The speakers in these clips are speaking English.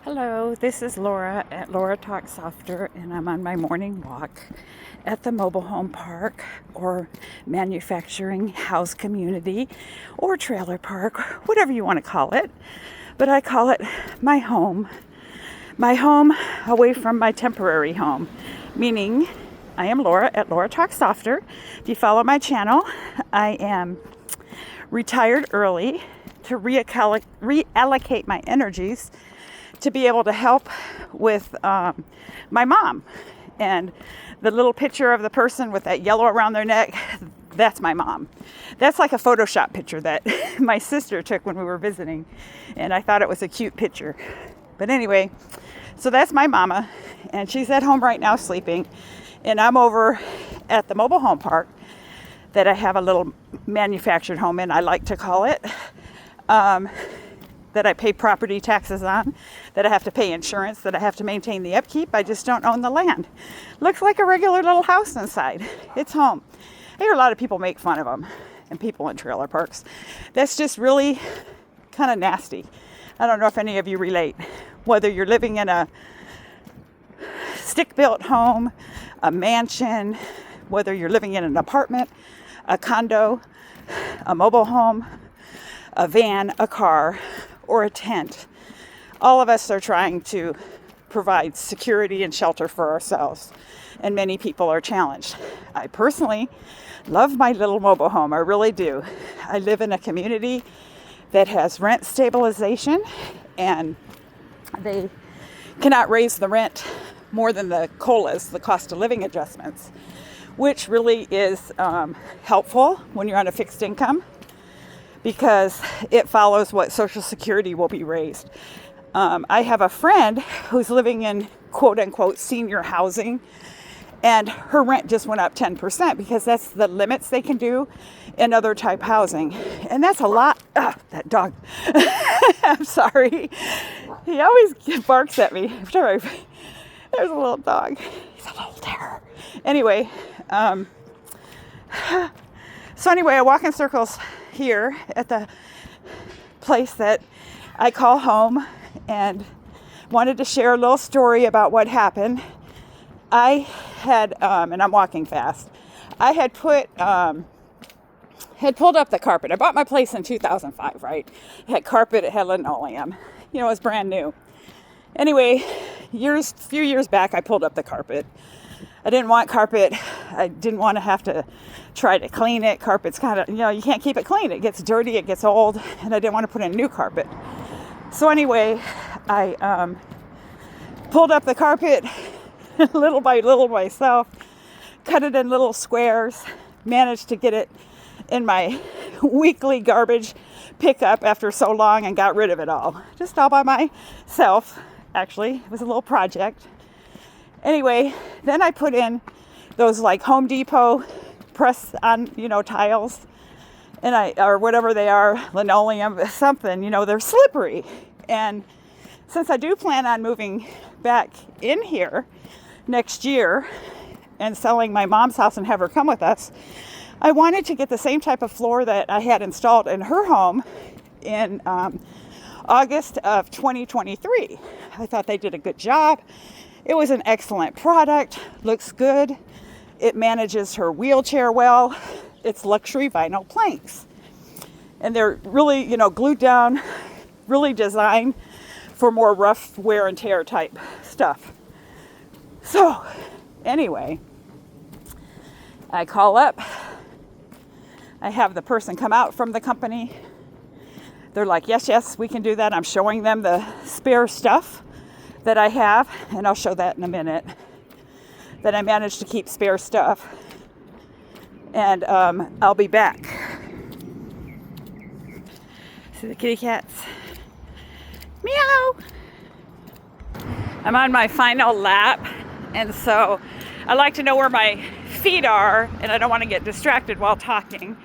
Hello, this is Laura at Laura Talks Softer, and I'm on my morning walk at the mobile home park or manufacturing house community or trailer park, whatever you want to call it. But I call it my home. My home away from my temporary home, meaning I am Laura at Laura Talks Softer. If you follow my channel, I am retired early to reallocate my energies to be able to help with my mom. And the little picture of the person with that yellow around their neck, that's my mom. That's like a Photoshop picture that my sister took when we were visiting. And I thought it was a cute picture. But anyway, so that's my mama. And she's at home right now sleeping. And I'm over at the mobile home park that I have a little manufactured home in, I like to call it. That I pay property taxes on, that I have to pay insurance, that I have to maintain the upkeep. I just don't own the land. Looks like a regular little house inside. It's home. I hear a lot of people make fun of them and people in trailer parks. That's just really kind of nasty. I don't know if any of you relate. Whether you're living in a stick-built home, a mansion, whether you're living in an apartment, a condo, a mobile home, a van, a car, or a tent. All of us are trying to provide security and shelter for ourselves, and many people are challenged. I personally love my little mobile home. I really do. I live in a community that has rent stabilization, and they cannot raise the rent more than the COLAs, the cost of living adjustments, which really is helpful when you're on a fixed income, because it follows what Social Security will be raised. I have a friend who's living in quote unquote senior housing, and her rent just went up 10% because that's the limits they can do in other type housing. And that's a lot. That dog. I'm sorry. He always barks at me. There's a little dog. He's a little terror. Anyway, I walk in circles here at the place that I call home, and wanted to share a little story about what happened. I had, and I'm walking fast, I had pulled up the carpet. I bought my place in 2005, right? It had carpet, it had linoleum. It was brand new. Anyway, few years back, I pulled up the carpet. I didn't want carpet. I didn't want to have to try to clean it. Carpet's kind of, you can't keep it clean. It gets dirty, it gets old, and I didn't want to put in new carpet. So anyway, I pulled up the carpet little by little myself, cut it in little squares, managed to get it in my weekly garbage pickup after so long, and got rid of it all. Just all by myself, actually. It was a little project. Anyway, then I put in those like Home Depot press on, tiles, and or whatever they are, linoleum, something, they're slippery. And since I do plan on moving back in here next year and selling my mom's house and have her come with us, I wanted to get the same type of floor that I had installed in her home in August of 2023. I thought they did a good job. It was an excellent product, looks good. It manages her wheelchair well. It's luxury vinyl planks. And they're really, glued down, really designed for more rough wear and tear type stuff. So, anyway, I call up. I have the person come out from the company. They're like, yes, we can do that. I'm showing them the spare stuff that I have, and I'll show that in a minute, that I managed to keep spare stuff. And I'll be back. See the kitty cats? Meow! I'm on my final lap, and so I like to know where my feet are, and I don't want to get distracted while talking.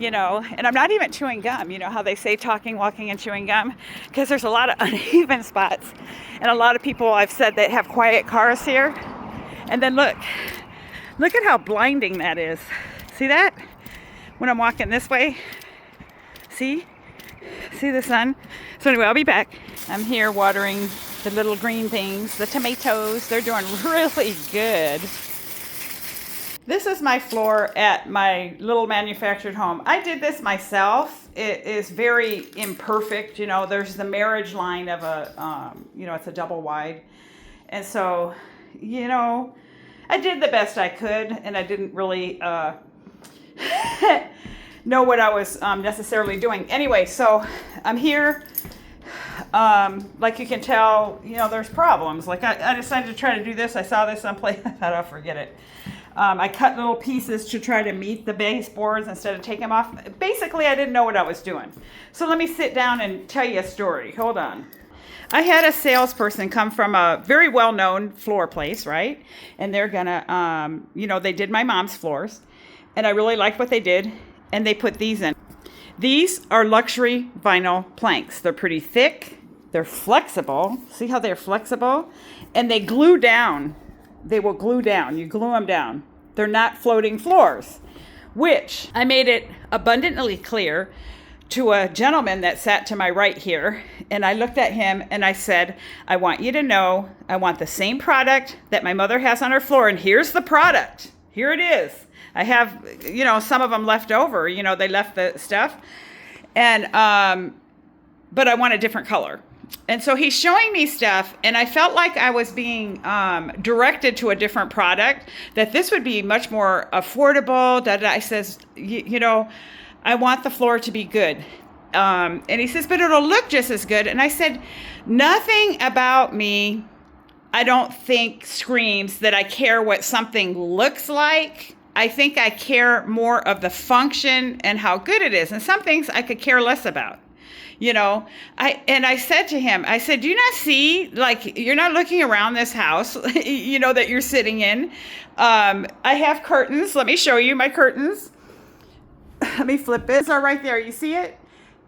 And I'm not even chewing gum. You know how they say talking, walking, and chewing gum? Because there's a lot of uneven spots. And a lot of people I've said that have quiet cars here. And then look at how blinding that is. See that? When I'm walking this way. See the sun? So anyway, I'll be back. I'm here watering The little green things, the tomatoes, they're doing really good. This is my floor at my little manufactured home. I did this myself. It is very imperfect. You know, there's the marriage line of a, it's a double wide. And so, I did the best I could, and I didn't really know what I was necessarily doing. Anyway, so I'm here. Like you can tell, there's problems. Like I decided to try to do this. I saw this someplace. I thought I'll forget it. I cut little pieces to try to meet the baseboards instead of taking them off. Basically, I didn't know what I was doing. So let me sit down and tell you a story. Hold on. I had a salesperson come from a very well-known floor place, right? And they're gonna, they did my mom's floors. And I really liked what they did. And they put these in. These are luxury vinyl planks. They're pretty thick. They're flexible. See how they're flexible? And they glue down. They will glue down. You glue them down. They're not floating floors, which I made it abundantly clear to a gentleman that sat to my right here. And I looked at him and I said, I want you to know I want the same product that my mother has on her floor. And here's the product. Here it is. I have, some of them left over. They left the stuff. And, but I want a different color. And so he's showing me stuff, and I felt like I was being directed to a different product, that this would be much more affordable. I says, I want the floor to be good. And he says, but it'll look just as good. And I said, nothing about me, I don't think, screams that I care what something looks like. I think I care more of the function and how good it is. And some things I could care less about. I said to him, I said, do you not see, like, you're not looking around this house, that you're sitting in. I have curtains. Let me show you my curtains. Let me flip it. It's all right there. You see it?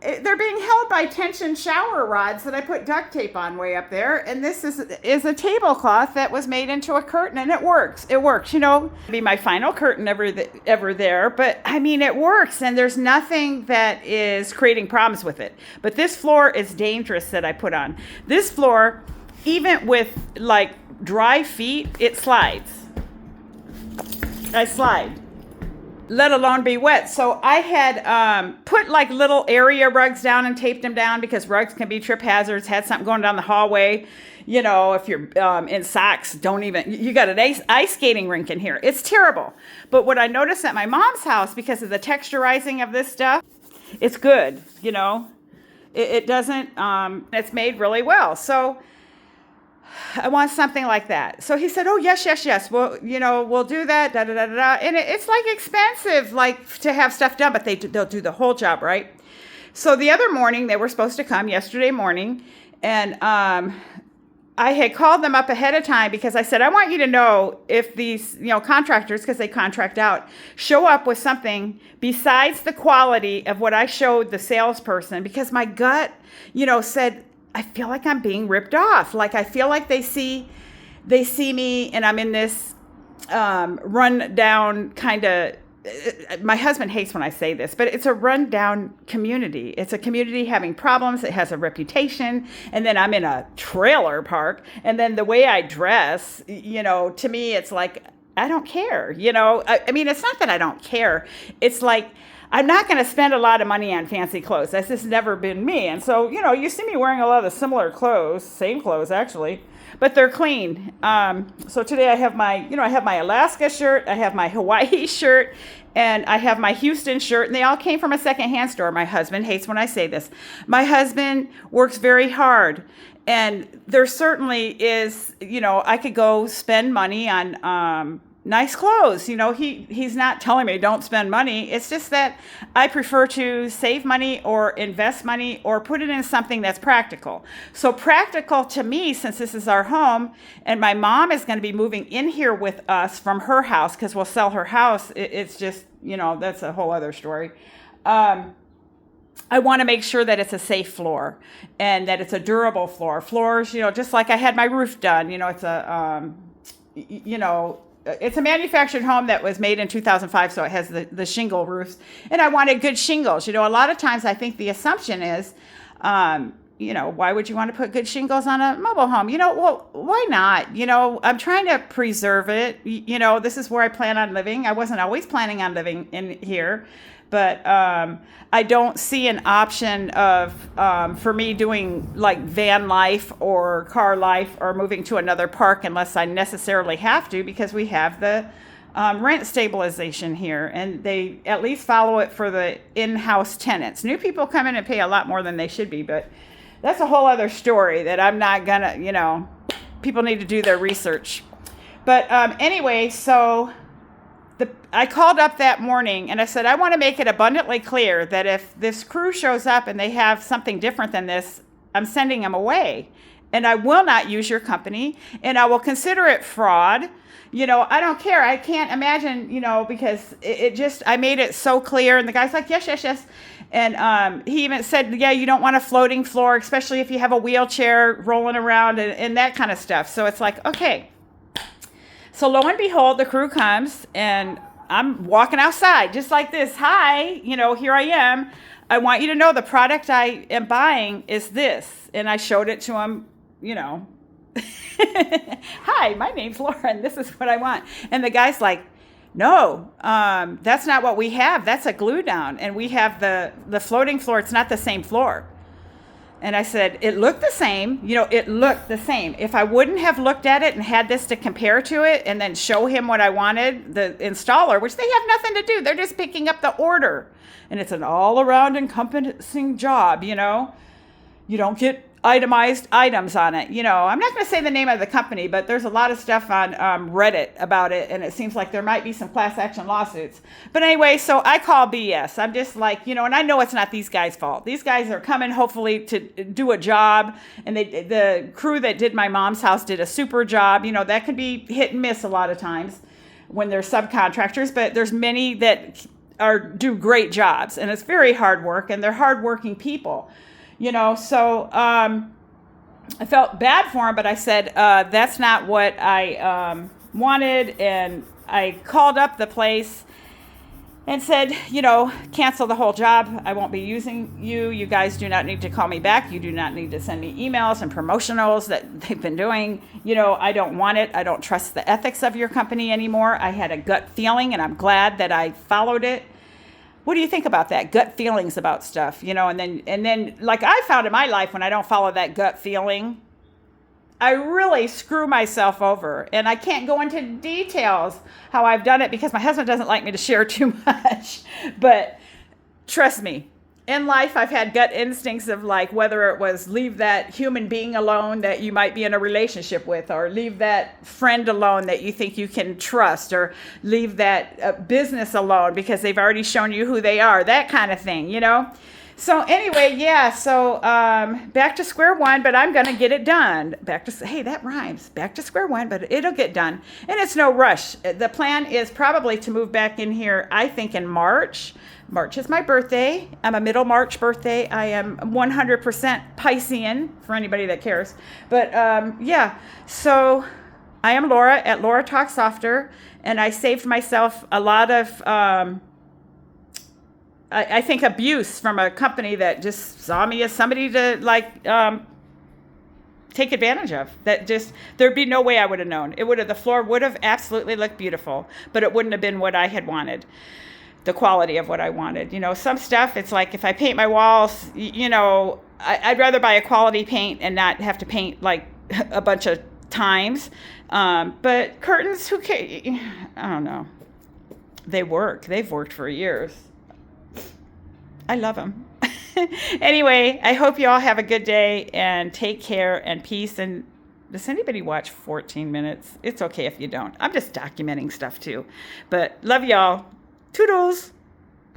They're being held by tension shower rods that I put duct tape on way up there. And this is a tablecloth that was made into a curtain, and it works. It works, It'll be my final curtain ever there. But I mean, it works, and there's nothing that is creating problems with it. But this floor is dangerous that I put on. This floor, even with like dry feet, it slides. I slide, let alone be wet. So I had put like little area rugs down and taped them down, because rugs can be trip hazards. Had something going down the hallway. If you're in socks, you got an ice skating rink in here. It's terrible. But what I noticed at my mom's house, because of the texturizing of this stuff, it's good. It doesn't, it's made really well. So I want something like that. So he said, oh, yes. Well, we'll do that, da-da-da-da-da. And it's like expensive, like, to have stuff done, but they'll do the whole job, right? So the other morning, they were supposed to come yesterday morning, and I had called them up ahead of time, because I said, I want you to know if these, contractors, because they contract out, show up with something besides the quality of what I showed the salesperson, because my gut, said, I feel like I'm being ripped off. Like, I feel like they see me, and I'm in this run down kind of, my husband hates when I say this, but it's a run down community. It's a community having problems. It has a reputation. And then I'm in a trailer park. And then the way I dress, to me, it's like, I don't care. I mean, it's not that I don't care. It's like, I'm not going to spend a lot of money on fancy clothes. That's just never been me. And so, you see me wearing a lot of similar clothes, same clothes actually, but they're clean. So today I have my Alaska shirt, I have my Hawaii shirt, and I have my Houston shirt, and they all came from a secondhand store. My husband hates when I say this. My husband works very hard, and there certainly is, I could go spend money on nice clothes. He's not telling me don't spend money. It's just that I prefer to save money or invest money or put it in something that's practical. So practical to me, since this is our home, and my mom is going to be moving in here with us from her house, because we'll sell her house. It's just, that's a whole other story. I want to make sure that it's a safe floor and that it's a durable floor. Floors, just like I had my roof done, it's a, it's a manufactured home that was made in 2005, so it has the shingle roofs. And I wanted good shingles. A lot of times I think the assumption is why would you want to put good shingles on a mobile home? Well, why not? I'm trying to preserve it. This is where I plan on living. I wasn't always planning on living in here, but I don't see an option of for me doing like van life or car life or moving to another park unless I necessarily have to, because we have the rent stabilization here, and they at least follow it for the in-house tenants. New people come in and pay a lot more than they should be, but that's a whole other story that I'm not gonna, people need to do their research. But anyway, so I called up that morning and I said, I want to make it abundantly clear that if this crew shows up and they have something different than this, I'm sending them away. And I will not use your company, and I will consider it fraud. I don't care. I can't imagine, because I made it so clear. And the guy's like, yes, yes, yes. And he even said, yeah, you don't want a floating floor, especially if you have a wheelchair rolling around and that kind of stuff. So it's like, okay. So lo and behold, the crew comes and I'm walking outside just like this. Hi, here I am. I want you to know the product I am buying is this. And I showed it to him, Hi, my name's Laura, and this is what I want. And the guy's like, no, that's not what we have. That's a glue down. And we have the floating floor. It's not the same floor. And I said, it looked the same. It looked the same. If I wouldn't have looked at it and had this to compare to it and then show him what I wanted, the installer, which they have nothing to do. They're just picking up the order. And it's an all-around encompassing job, You don't get itemized items on it. I'm not going to say the name of the company, but there's a lot of stuff on Reddit about it, and it seems like there might be some class action lawsuits. But anyway, so I call BS. I'm just like, and I know it's not these guys' fault. These guys are coming hopefully to do a job, and the crew that did my mom's house did a super job. That can be hit and miss a lot of times when they're subcontractors, but there's many that do great jobs, and it's very hard work, and they're hardworking people. So I felt bad for him, but I said, that's not what I wanted. And I called up the place and said, cancel the whole job. I won't be using you. You guys do not need to call me back. You do not need to send me emails and promotionals that they've been doing. I don't want it. I don't trust the ethics of your company anymore. I had a gut feeling, and I'm glad that I followed it. What do you think about that? Gut feelings about stuff, and then like I found in my life, when I don't follow that gut feeling, I really screw myself over. And I can't go into details how I've done it because my husband doesn't like me to share too much. But trust me, in life, I've had gut instincts of like, whether it was leave that human being alone that you might be in a relationship with, or leave that friend alone that you think you can trust, or leave that business alone because they've already shown you who they are, that kind of thing, So anyway, so back to square one, but I'm going to get it done. Hey, that rhymes. Back to square one, but it'll get done. And it's no rush. The plan is probably to move back in here, I think, in March. March is my birthday. I'm a middle March birthday. I am 100% Piscean, for anybody that cares. But so I am Laura at Laura Talk Softer, and I saved myself a lot of, I think, abuse from a company that just saw me as somebody to take advantage of. There'd be no way I would have known. The floor would have absolutely looked beautiful, but it wouldn't have been what I had wanted. The quality of what I wanted. Some stuff, it's like if I paint my walls, I'd rather buy a quality paint and not have to paint like a bunch of times. But curtains, who cares? I don't know. They work. They've worked for years. I love them. Anyway, I hope you all have a good day and take care and peace. And does anybody watch 14 minutes? It's okay if you don't. I'm just documenting stuff too. But love y'all. Toodles!